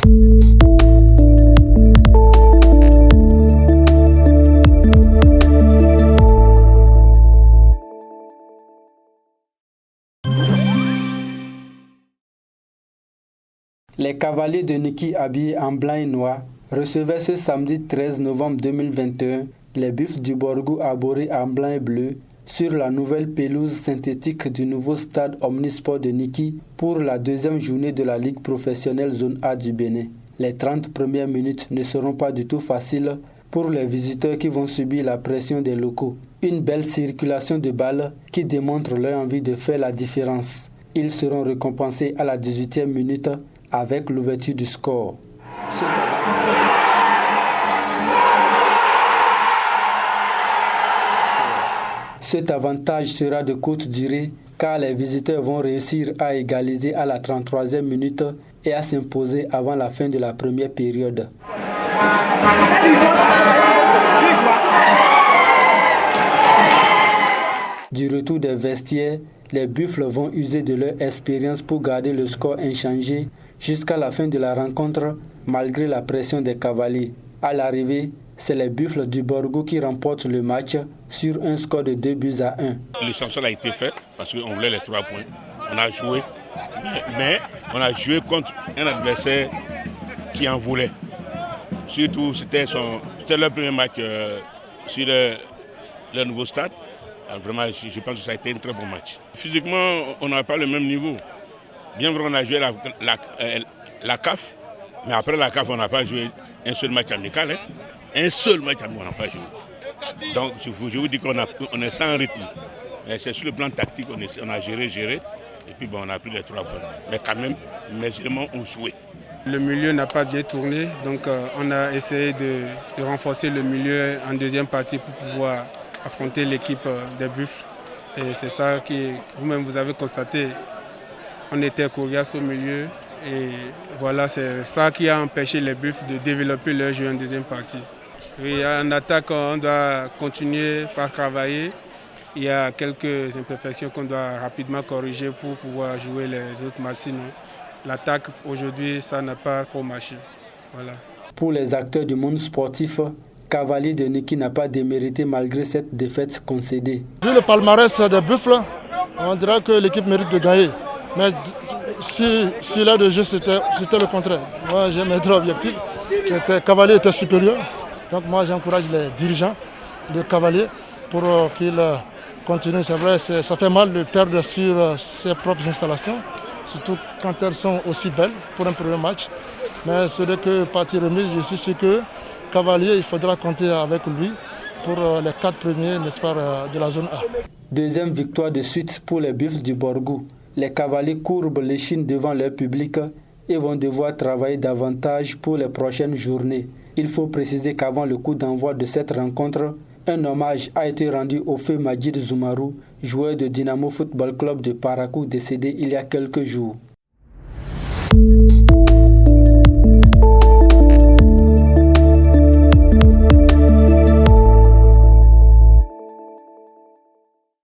Les cavaliers de Niki habillés en blanc et noir recevaient ce samedi 13 novembre 2021 les Buffles du Borgou arborés en blanc et bleu sur la nouvelle pelouse synthétique du nouveau stade Omnisport de Niki pour la deuxième journée de la Ligue professionnelle Zone A du Bénin. Les 30 premières minutes ne seront pas du tout faciles pour les visiteurs qui vont subir la pression des locaux. Une belle circulation de balles qui démontre leur envie de faire la différence. Ils seront récompensés à la 18e minute avec l'ouverture du score. Cet avantage sera de courte durée car les visiteurs vont réussir à égaliser à la 33e minute et à s'imposer avant la fin de la première période. Du retour des vestiaires, les Buffles vont user de leur expérience pour garder le score inchangé jusqu'à la fin de la rencontre, malgré la pression des cavaliers. À l'arrivée, c'est les Buffles du Borgou qui remportent le match sur un score de 2-1. L'essentiel a été fait parce qu'on voulait les 3 points. On a joué, mais on a joué contre un adversaire qui en voulait. Surtout, c'était leur premier match sur le nouveau stade. Alors vraiment, je pense que ça a été un très bon match. Physiquement, on n'a pas le même niveau. Bien vrai, on a joué la CAF, mais après la CAF, on n'a pas joué un seul match amical. Un seul match amical, on n'a pas joué. Donc, je vous dis qu'on est sans rythme. C'est sur le plan tactique, on a géré, et puis bon, on a pris les 3 points. Mais quand même, les éléments ont joué. Le milieu n'a pas bien tourné, donc on a essayé de renforcer le milieu en deuxième partie pour pouvoir affronter l'équipe des Buffles. Et c'est ça que vous-même vous avez constaté. On était coriace au milieu et voilà, c'est ça qui a empêché les Buffles de développer leur jeu en deuxième partie. Et en attaque, on doit continuer par travailler. Il y a quelques imperfections qu'on doit rapidement corriger pour pouvoir jouer les autres matchs. Sinon, l'attaque aujourd'hui, ça n'a pas trop marché. Voilà. Pour les acteurs du monde sportif, Cavalier de Niki n'a pas démérité malgré cette défaite concédée. Vu le palmarès des Buffles, on dirait que l'équipe mérite de gagner. Mais si l'heure de jeu, c'était le contraire. Moi, j'ai mes 3 objectifs. Cavalier était supérieur. Donc moi, j'encourage les dirigeants de Cavalier pour qu'ils continuent. C'est vrai, ça fait mal de perdre sur ses propres installations, surtout quand elles sont aussi belles pour un premier match. Mais ce n'est que partie remise. Je suis sûr que Cavalier, il faudra compter avec lui pour les 4 premiers, n'est-ce pas, de la zone A. Deuxième victoire de suite pour les Buffles du Borgou. Les Cavaliers courbent l'échine devant leur public et vont devoir travailler davantage pour les prochaines journées. Il faut préciser qu'avant le coup d'envoi de cette rencontre, un hommage a été rendu au feu Majid Zoumarou, joueur de Dynamo Football Club de Parakou décédé il y a quelques jours.